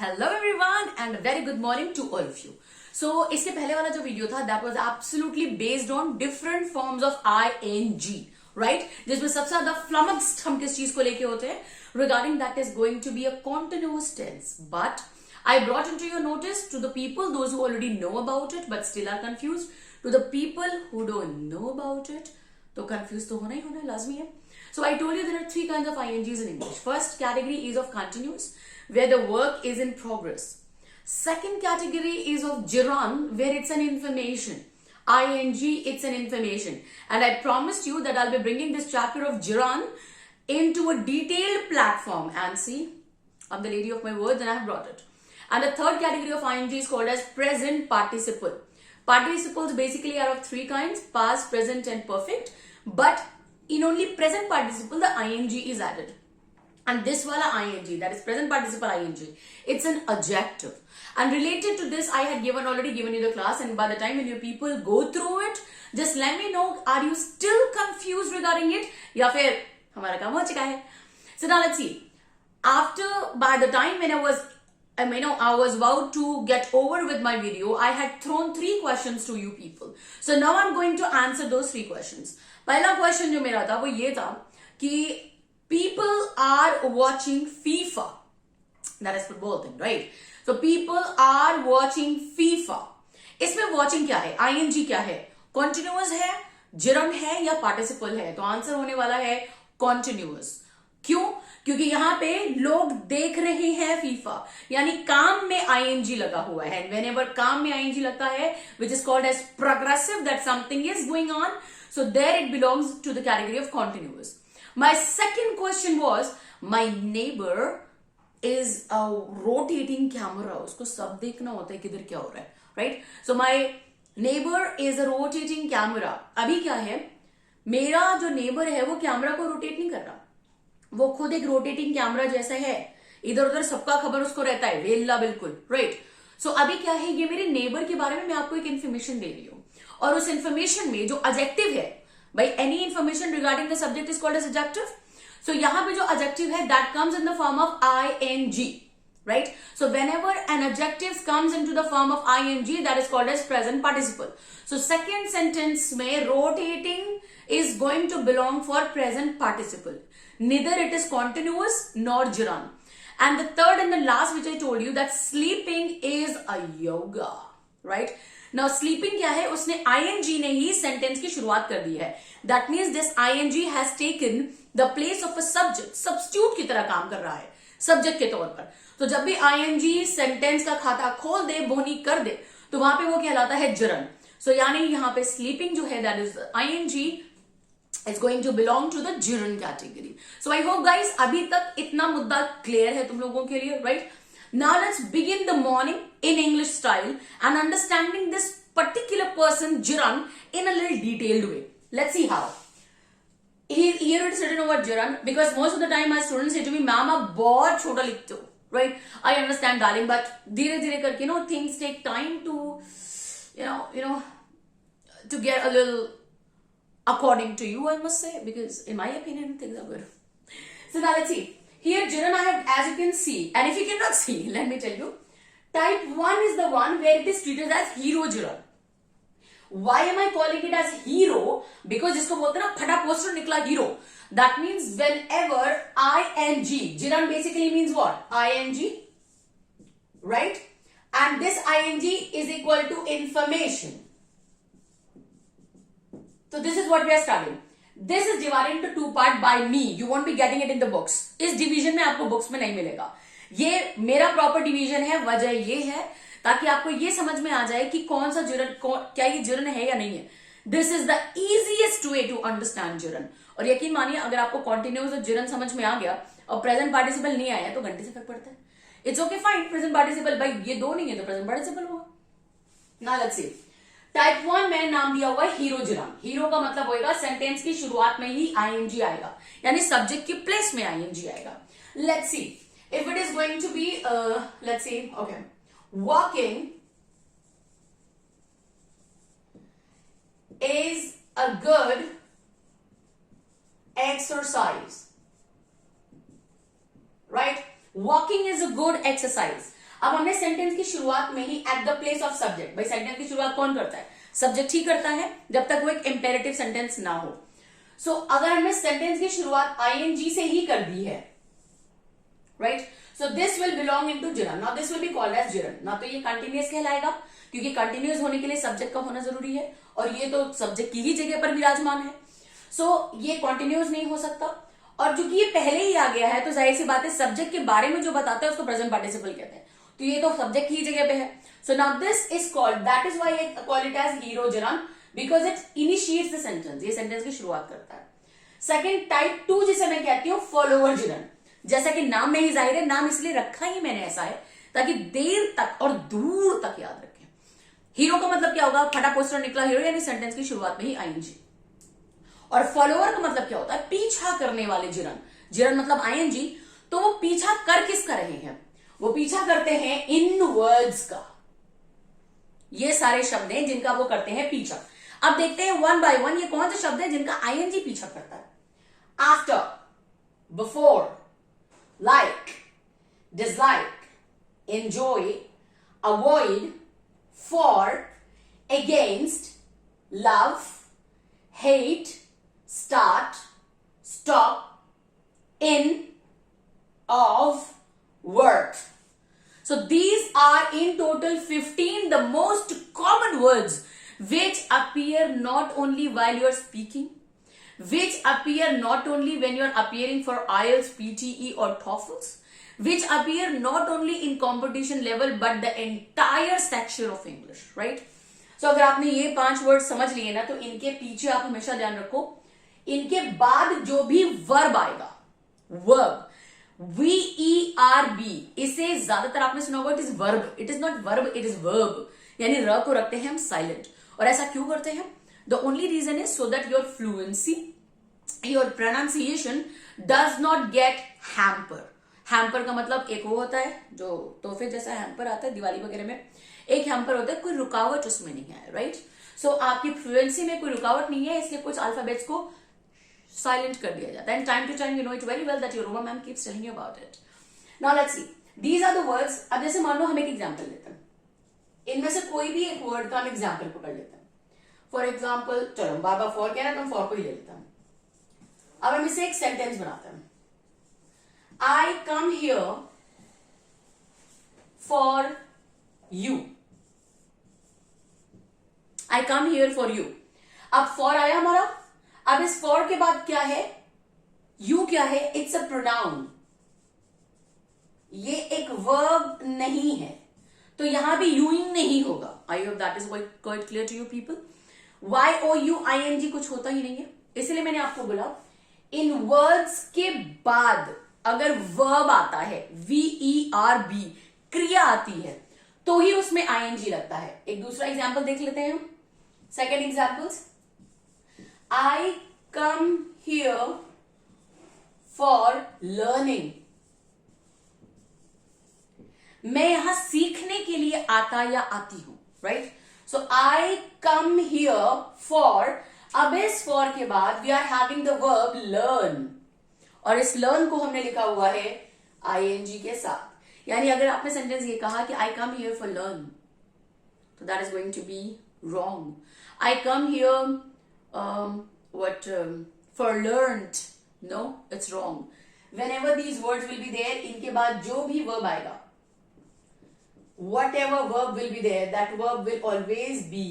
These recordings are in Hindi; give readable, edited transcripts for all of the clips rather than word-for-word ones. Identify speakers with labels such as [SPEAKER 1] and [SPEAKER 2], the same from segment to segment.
[SPEAKER 1] Hello everyone and very good morning to all of you. So इसके पहले वाला जो वीडियो था that was absolutely based on different forms of ING, right, जिसमें सबसे ज्यादा फ्लमक्स्ड हम किस चीज को लेके होते हैं regarding that is going to be a continuous tense, but I brought into your notice to the people, those who already know about it but still are confused, to the people who don't know about it, तो confused तो होना ही होना लाजमी है. So I told you there are three kinds of INGs in English. First category is of continuous, where the work is in progress. Second category is of gerund, where it's an information. ING, it's an information. And I promised you that I'll be bringing this chapter of gerund into a detailed platform. And see, I'm the lady of my words and I have brought it. And the third category of ING is called as present participle. Participles basically are of three kinds: past, present, and perfect. But in only present participle, the ING is added. And this wala ING, that is present participle ING, it's an adjective. And related to this, I had already given you the class. And by the time when you people go through it, just let me know, are you still confused regarding it? या फिर हमारा काम हो चुका है? So now let's see. By the time when I was about to get over with my video, I had thrown 3 questions to you people. So now I'm going to answer those 3 questions. पहला question जो मेरा था वो ये था कि people are watching FIFA. That is football thing, right? So people are watching FIFA. इसमें watching क्या है? ING क्या है? Continuous है, gerund है या participle है? तो आंसर होने वाला है continuous. क्यों? क्योंकि यहां पे लोग देख रहे हैं फीफा, यानी काम में ING लगा हुआ है. whenever काम में ING लगता है, which is called as progressive, that something is going on, so there it belongs to the category of continuous. My second question was, my neighbor is a rotating camera. उसको सब देखना होता है किधर क्या हो रहा है, right? So my neighbor is a rotating camera. अभी क्या है, मेरा जो नेबर है वो कैमरा को रोटेट नहीं कर रहा, वो खुद एक रोटेटिंग कैमरा जैसा है, इधर उधर सबका खबर उसको रहता है, वेल्ला बिल्कुल, राइट. सो अभी क्या है, ये मेरे नेबर के बारे में मैं आपको एक इन्फॉर्मेशन दे रही हूं, और उस इन्फॉर्मेशन में जो एडजेक्टिव है, भाई any information regarding the subject is called as adjective. So यहां पे जो एडजेक्टिव है that comes in the form of ING, right? So whenever an adjective comes into the form of ING, that is called as present participle. So second sentence में rotating is going to belong for present participle. Neither it is continuous nor gerund. And the third and the last which I told you, that sleeping is a yoga, right? Now sleeping क्या है, उसने ING ने ही sentence की शुरुआत कर दी है. That means this ING has taken the place of a subject, substitute की तरह काम कर रहा है सब्जेक्ट के तौर पर. तो जब भी ING सेंटेंस का खाता खोल दे, बोनी कर दे, तो वहां पे वो कहलाता है gerund. सो यानी यहां पे sleeping जो है, that is ING, is going to belong to the gerund category. So I hope guys अभी तक इतना मुद्दा क्लियर है तुम लोगों के लिए, right? Now let's begin the morning in English style and understanding this particular person gerund in a little detailed way. Let's see how. Here it is written over gerund because most of the time my students say to me, "Ma'am, आप बहुत छोटा लिखते हो." Right? I understand, darling, but धीरे धीरे करके things take time to to get a little according to you, I must say, because in my opinion things are good. So now let's see. Here gerund I have, as you can see, and if you cannot see, let me tell you, type 1 is the one where it is treated as hero gerund. Why am I calling it as hero? Because जिसको बोलते हैं ना फटा पोस्टर निकला hero. That means whenever ING, gerund basically means what? ING, right? And this ING is equal to information. So this is what we are studying. This is divided into 2 parts by me. You won't be getting it in the books. इस division में आपको books में नहीं मिलेगा. ये मेरा proper division है. वजह ये है ताकि आपको ये समझ में आ जाए कि कौन सा gerund, क्या ये gerund है या नहीं है. This is the easiest way to understand gerund. और यकीन मानिए अगर आपको continuous और gerund समझ में आ गया और present participle नहीं आया तो घंटे से फर्क पड़ता है. It's okay fine, present participle, भाई ये दो नहीं है तो present participle होगा. Now let's see. टाइप 1 में नाम दिया हुआ है हीरो gerund. हीरो का मतलब होगा सेंटेंस की शुरुआत में ही ING आएगा, यानी सब्जेक्ट की प्लेस में ING आएगा. Let's see if it is going to be, let's see, okay, walking is a good exercise, right? Walking is a good exercise. अब हमने सेंटेंस की शुरुआत में ही at the place of subject, भाई सेंटेंस की शुरुआत कौन करता है? सब्जेक्ट ही करता है, जब तक वो एक इंपेरेटिव सेंटेंस ना हो। सो अगर हमने सेंटेंस की शुरुआत आईएनजी से ही कर दी है, right, so this will belong into gerund. Now this will be called as gerund. ना तो ये कंटिन्यूअस कहलाएगा, क्योंकि कंटिन्यूअस होने के लिए सब्जेक्ट का होना जरूरी है, और ये तो सब्जेक्ट की ही जगह पर विराजमान है। सो ये कंटिन्यूअस नहीं हो सकता, और चूंकि ये पहले ही आ गया है तो जाहिर सी बात है सब्जेक्ट के बारे में जो बताता है उसको प्रेजेंट पार्टिसिपल कहते हैं, तो ये तो सब्जेक्ट की ही जगह पे है। So now this is called, that is why I call it as hero gerund, because it initiates the sentence, ये सेंटेंस की शुरुआत करता है। सेकेंड टाइप 2 जिसे मैं कहती हूँ फॉलोअर जिरन। जैसा कि नाम में ही जाहिर है, नाम इसलिए रखा ही मैंने ऐसा है ताकि देर तक और दूर तक याद रखें। हीरो का मतलब क्या होगा? फटा पोस्टर निकला हीरो, यानी सेंटेंस की शुरुआत में ही आईएनजी। और फॉलोअर का मतलब क्या होता है? पीछा करने वाले जिरन। जिरन मतलब आईएनजी, तो वो पीछा कर किसका रहे हैं? वो पीछा करते हैं इन वर्ड्स का। ये सारे शब्द हैं जिनका वो करते हैं पीछा। अब देखते हैं वन बाय वन ये कौन से शब्द हैं जिनका आईएनजी पीछा करता है। After, before, like, dislike, enjoy, avoid, for, against, love, hate, start, stop, in, of, worth. So these are in total 15 the most common words which appear not only while you are speaking, which appear not only when you are appearing for IELTS, PTE or TOEFLs, which appear not only in competition level but the entire section of English, right? So अगर आपने ये 5 वर्ड समझ लिए ना, तो इनके पीछे आप हमेशा ध्यान रखो, इनके बाद जो भी वर्ब आएगा, वर्ब, VERB, इसे ज्यादातर आपने सुना होगा, it is verb, it is not verb, it is verb, यानी र को रखते हैं हम साइलेंट। और ऐसा क्यों करते हैं? The only reason is so that your fluency, your pronunciation does not get hamper. Hamper का मतलब एक वो होता है जो तोहफे जैसा हैम्पर आता है दिवाली वगैरह में, एक हैम्पर होता है कोई रुकावट उसमें नहीं है, राइट? सो आपकी फ्लुएंसी में कोई रुकावट नहीं है, इसलिए कुछ अल्फाबेट्स को साइलेंट कर दिया जाता है। And time to time you know it very well that your Roma ma'am keeps telling you about it. Now let's see, these are the words. अब जैसे मान लो हम एक एग्जांपल लेते हैं, इनमें से कोई भी एक वर्ड का हम एग्जांपल पकड़ लेते हैं। फॉर एग्जांपल, चलो बार बार फॉर कह रहे हैं तो हम फॉर को ही ले लेते हैं। अब हम इसे एक सेंटेंस बनाते हैं। I come here for you, I come here for you. अब फॉर आया हमारा, अब इस फॉर के बाद क्या है? यू क्या है? इट्स अ प्रोनाउन, ये एक वर्ब नहीं है, तो यहां भी यूइंग नहीं होगा। I hope that is quite clear to you people. YOUING कुछ होता ही नहीं है, इसलिए मैंने आपको बोला इन वर्ड्स के बाद अगर वर्ब आता है, VERB, क्रिया आती है, तो ही उसमें ING लगता है। एक दूसरा एग्जाम्पल देख लेते हैं हम। Second examples, I come here for learning. मैं यहां सीखने के लिए आता या आती हूं, right? So I come here for, अब इस for के बाद we are having the verb learn, और इस learn को हमने लिखा हुआ है ING के साथ। यानी अगर आपने सेंटेंस ये कहा कि I come here for learn, तो that is going to be wrong. I come here for learnt, no, it's wrong. Whenever these words will be there, इनके बाद जो भी verb आएगा, whatever verb will be there, that verb will always be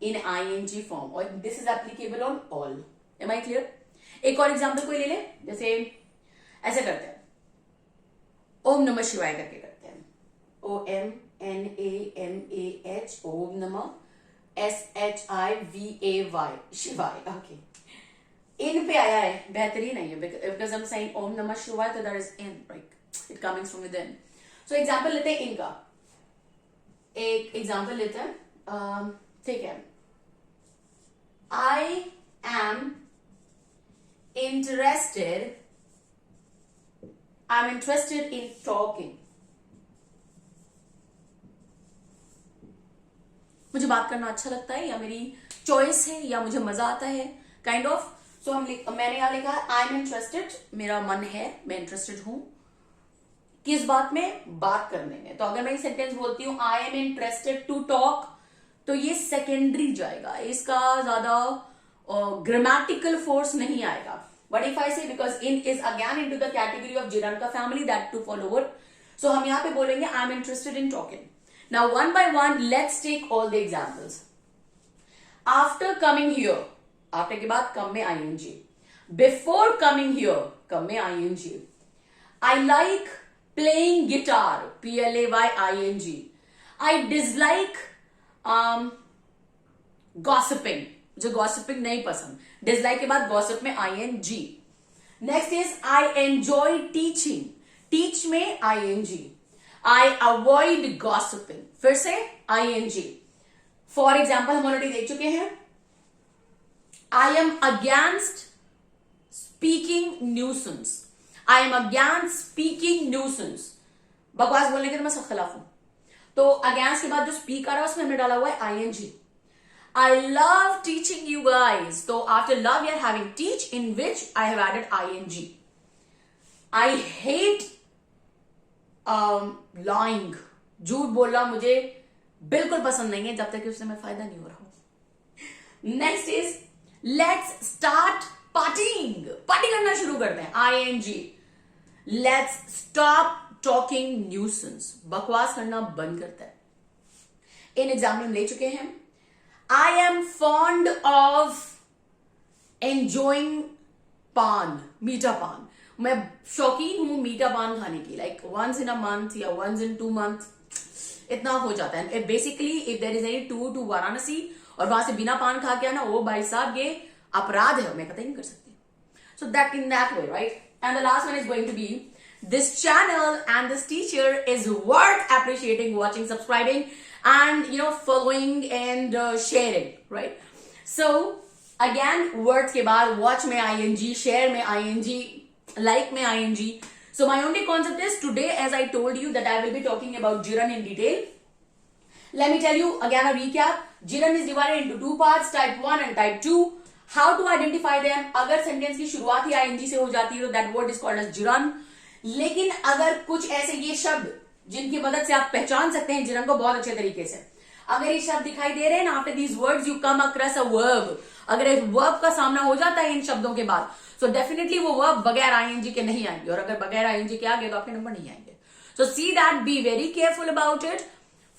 [SPEAKER 1] in ING form, और this is applicable on all. Am I clear? एक और एग्जाम्पल कोई ले ले, जैसे ऐसे करते हैं, ओम नमः शिवाय करके करते हैं, OMNAMAH, ओम नमः, SHIVAY, शिवाय। ओके, इन पे आया है, बेहतरीन है ये, बिकॉज हम saying ओम नमः शिवाय, तो that is in, right? It coming from with in. So example लेते हैं इनका, एक एग्जाम्पल लेते हैं, ठीक है। आई एम इंटरेस्टेड इन टॉकिंग। मुझे बात करना अच्छा लगता है, या मेरी चॉइस है, या मुझे मजा आता है, काइंड ऑफ। सो मैंने यहां लिखा है आई एम इंटरेस्टेड, मेरा मन है, मैं इंटरेस्टेड हूं किस बात में? बात करने में। तो अगर मैं ये सेंटेंस बोलती हूं I am interested to talk, तो ये सेकेंडरी जाएगा, इसका ज्यादा ग्रामेटिकल फोर्स नहीं आएगा. But if I say because in is again into the category of gerund का family, that to follower, so हम यहां पे बोलेंगे I am interested in talking. Now one by one let's take all the examples. After coming here, after के बाद कम में ING. Before coming here, come में ING. I like playing guitar, PLAYING. I dislike gossiping, मुझे गॉसिपिंग नहीं पसंद. डिसलाइक के बाद गॉसिप में ING. Next is I enjoy teaching, teach में ING. आई अवॉइड गॉसिपिंग, फिर से ING. फॉर एग्जाम्पल हम ऑलरेडी देख चुके हैं. I am against speaking nuisance, I am against speaking nuisance. बकवास बोलने के तो मैं सब खिलाफ हूं. तो अगेंस्ट के बाद जो स्पीक आ रहा है उसमें हमने डाला हुआ है ING. I love teaching you guys. So after love we are having teach, in which I have added ING. I hate lying. झूठ बोलना मुझे बिल्कुल पसंद नहीं है जब तक कि उससे मैं फायदा नहीं हो रहा हूं. Next is let's start parting, party करना शुरू करते हैं, ING. Let's stop talking nuisance, बकवास करना बंद करता है. इन एग्जाम्पल ले चुके हैं. I am fond of enjoying पान, मीठा पान. मैं शौकीन हूं मीठा पान खाने की, like once in a month या once in 2 months, इतना हो जाता है. Basically if there is any tour to Varanasi और वहां से बिना पान खा के आना, वो भाई साहब ये अपराध है, मैं कतई नहीं कर सकती. So that in that way, right. And the last one is going to be this channel and this teacher is worth appreciating, watching, subscribing, and following and sharing, right? So again, words के बाद watch में ING, share में ING, like में ING. So my only concept is today, as I told you, that I will be talking about Jiran in detail. Let me tell you again a recap. Jiran is divided into 2 parts, type 1 and type 2. How to identify them? अगर sentence की शुरुआत ही ING से हो जाती है तो that word is called as Jiran. लेकिन अगर कुछ ऐसे ये शब्द जिनकी मदद से आप पहचान सकते हैं जिरन को बहुत अच्छे तरीके से, अगर ये शब्द दिखाई दे रहे हैं ना, after these words you come across a verb, अगर एक वर्ब का सामना हो जाता है इन शब्दों के बाद, सो डेफिनेटली वो वर्ब बगैर ING के नहीं आएंगे, और अगर बगैर ING के आगे तो आपके नंबर नहीं आएंगे. So see that, be very careful about it.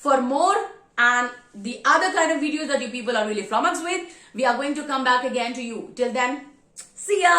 [SPEAKER 1] For more and the other kind of videos that you people are really flummoxed with, we are going to come back again to you. Till then, see ya.